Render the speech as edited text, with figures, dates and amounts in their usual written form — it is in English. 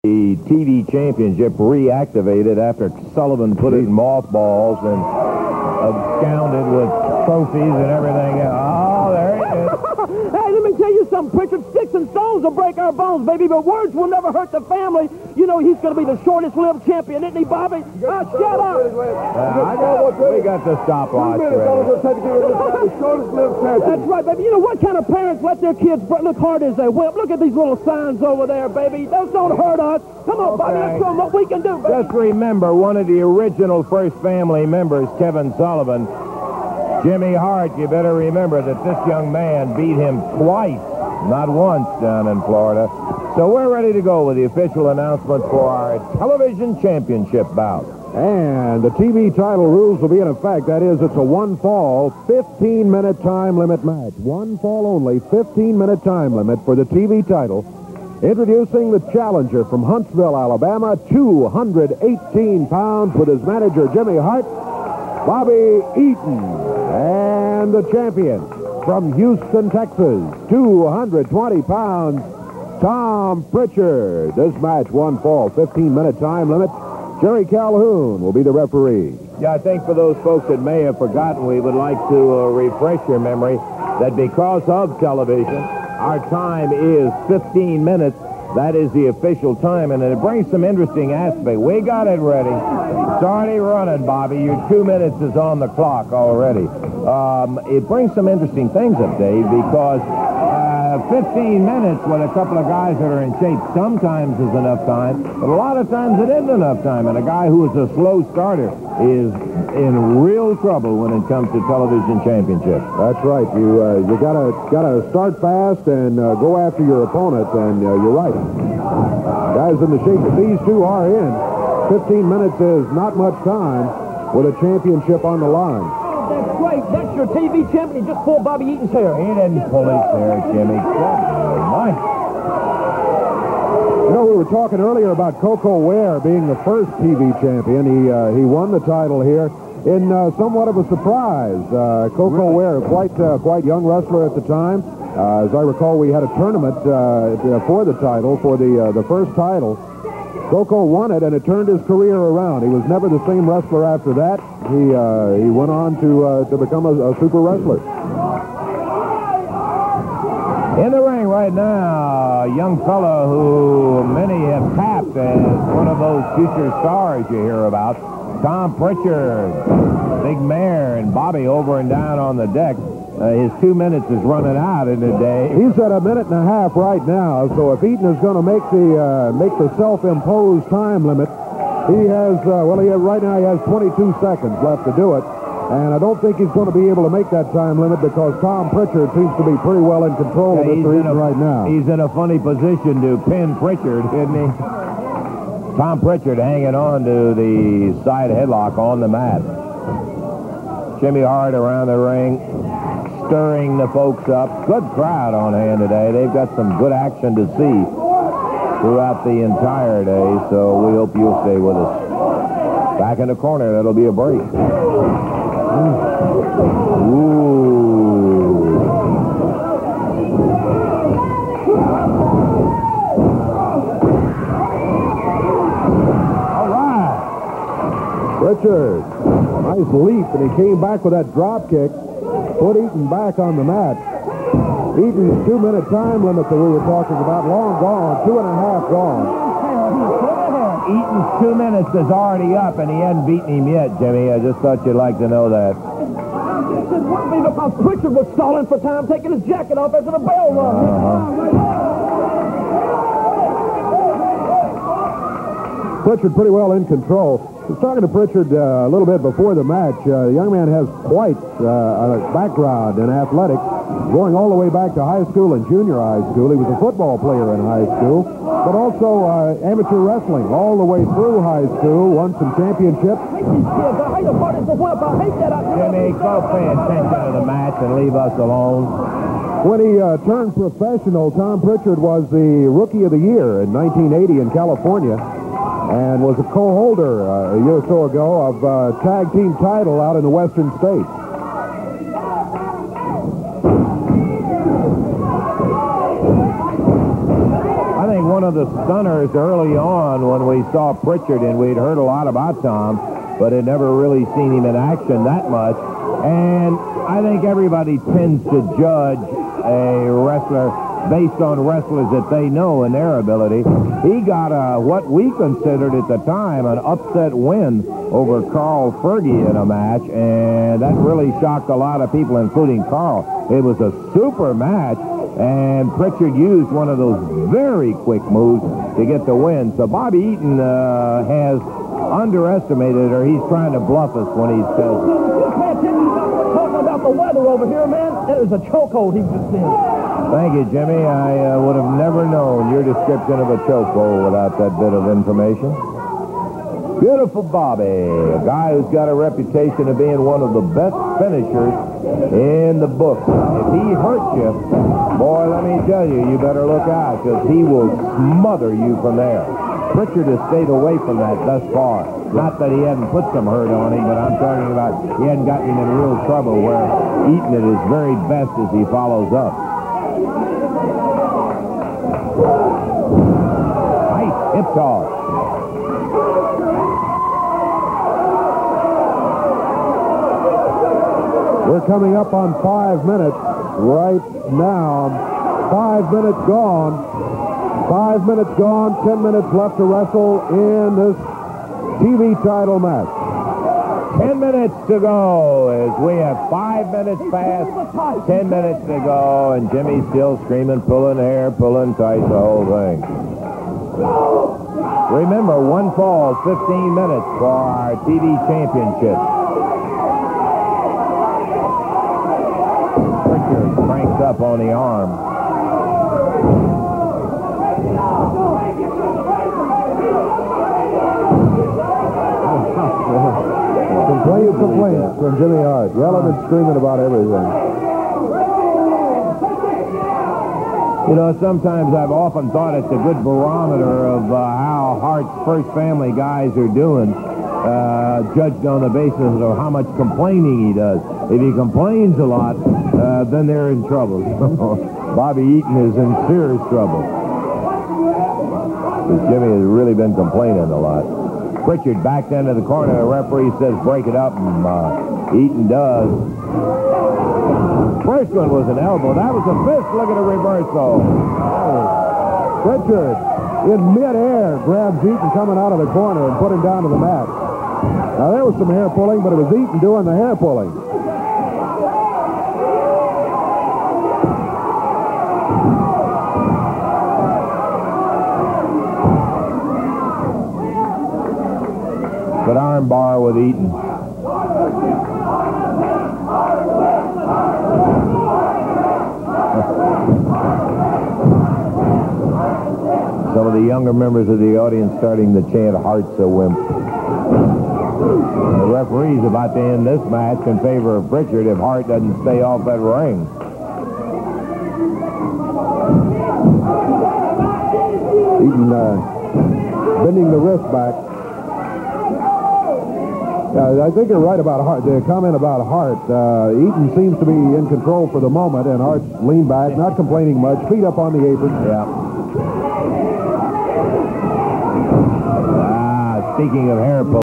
The TV championship reactivated after Sullivan put it in mothballs and absconded with trophies and everything. Oh, there he is. Hey, let me tell you something, Pritchard. Sticks and stones will break our bones, baby, but words will never hurt the family. You know he's going to be the shortest-lived champion, isn't he, Bobby? Shut up! We got the stopwatch ready. That's right, baby. You know what kind of parents let their kids look hard as they whip? Look at these little signs over there, baby. Those don't hurt us. Come on, Bobby. Let's show them what we can do, baby. Just remember, one of the original first family members, Kevin Sullivan, Jimmy Hart, you better remember that this young man beat him twice, not once, down in Florida. So we're ready to go with the official announcement for our television championship bout. And the TV title rules will be in effect. That is, it's a one-fall, 15-minute time limit match. One fall only, 15-minute time limit for the TV title. Introducing the challenger from Huntsville, Alabama, 218 pounds, with his manager, Jimmy Hart, Bobby Eaton. And the champion from Houston, Texas, 220 pounds, Tom Pritchard. This match, one fall, 15-minute time limit. Jerry Calhoun will be the referee. Yeah, I think for those folks that may have forgotten, we would like to refresh your memory that because of television, our time is 15 minutes. That is the official time, and it brings some interesting aspect. We got it ready. It's already running, Bobby. Your 2 minutes is on the clock already. It brings some interesting things up, Dave, because 15 minutes with a couple of guys that are in shape sometimes is enough time, but a lot of times it isn't enough time, and a guy who is a slow starter is in real trouble when it comes to television championship. That's right. You gotta start fast and go after your opponent, and you're right. Guys in the shape that these two are in, 15 minutes is not much time with a championship on the line. That's great. That's your TV champion. He just pulled Bobby Eaton's hair. He didn't pull his hair, Jimmy. Mike. You know, we were talking earlier about Coco Ware being the first TV champion. He won the title here in somewhat of a surprise. Coco Ware, quite young wrestler at the time. As I recall, we had a tournament for the title, for the first title. Coco won it, and it turned his career around. He was never the same wrestler after that. He went on to become a super wrestler. In the ring right now, a young fella who many have tapped as one of those future stars you hear about, Tom Pritchard. Big Mare and Bobby over and down on the deck. His 2 minutes is running out in a day. He's at a minute and a half right now, so if Eaton is going to make the self-imposed time limit, he has, right now he has 22 seconds left to do it. And I don't think he's going to be able to make that time limit because Tom Pritchard seems to be pretty well in control of Mr. Eaton right now. He's in a funny position to pin Pritchard, isn't he? Tom Pritchard hanging on to the side headlock on the mat. Jimmy Hart around the ring, stirring the folks up. Good crowd on hand today. They've got some good action to see throughout the entire day, so we hope you'll stay with us. Back in the corner, that'll be a break. Ooh. All right. Pritchard, nice leap, and he came back with that drop kick. Put Eaton back on the mat. Eaton's 2 minute time limit that we were talking about, long gone, 2.5 gone. Eaton's 2 minutes is already up, and he hadn't beaten him yet, Jimmy. I just thought you'd like to know that. Because Pritchard was stalling for time, taking his jacket off after the bell rung. Pritchard pretty well in control. I was talking to Pritchard a little bit before the match. The young man has quite a background in athletics, going all the way back to high school and junior high school. He was a football player in high school, but also amateur wrestling all the way through high school, won some championships. Jimmy, go pay attention to the match and leave us alone. When he turned professional, Tom Pritchard was the Rookie of the Year in 1980 in California, and was a co-holder a year or so ago of tag team title out in the Western States. I think one one of the stunners early on when we saw Pritchard, and we'd heard a lot about Tom, but had never really seen him in action that much. And I think everybody tends to judge a wrestler based on wrestlers that they know and their ability. He got what we considered at the time an upset win over Carl Fergie in a match, and that really shocked a lot of people, including Carl. It was a super match, and Pritchard used one of those very quick moves to get the win. So Bobby Eaton has underestimated, or he's trying to bluff us when he says... Talking about the weather over here, man, that is a chokehold he just did. Thank you, Jimmy. I would have never known your description of a chokehold without that bit of information. Beautiful Bobby, a guy who's got a reputation of being one of the best finishers in the book. If he hurts you, boy, let me tell you, you better look out, because he will smother you from there. Pritchard has stayed away from that thus far. Not that he hadn't put some hurt on him, but I'm talking about he hadn't gotten him in real trouble, where Eaton at his very best as he follows up. Nice hip toss. We're coming up on 5 minutes right now. 5 minutes gone. 5 minutes gone, 10 minutes left to wrestle in this TV title match. 10 minutes to go as we have 5 minutes past, 10 minutes to go, and Jimmy's still screaming, pulling hair, pulling tight, the whole thing. Remember, one fall, 15 minutes for our TV championship. Pritchard cranks up on the arm. Complaints from Jimmy Hart, yelling and screaming about everything. You know, sometimes I've often thought it's a good barometer of how Hart's First Family guys are doing, judged on the basis of how much complaining he does. If he complains a lot, then they're in trouble. Bobby Eaton is in serious trouble, because Jimmy has really been complaining a lot. Pritchard backed into the corner. The referee says break it up, and Eaton does. First one was an elbow. That was a fist. Look at a reversal. Pritchard, in midair, grabs Eaton coming out of the corner and put him down to the mat. Now, there was some hair pulling, but it was Eaton doing the hair pulling. But arm bar with Eaton. Some of the younger members of the audience starting to chant, Hart's a wimp. The referee's about to end this match in favor of Pritchard if Hart doesn't stay off that ring. Eaton bending the wrist back. I think you're right about Hart. The comment about Hart. Eaton seems to be in control for the moment, and Hart's leaned back, not complaining much, feet up on the apron. Yeah. Speaking of hair pull.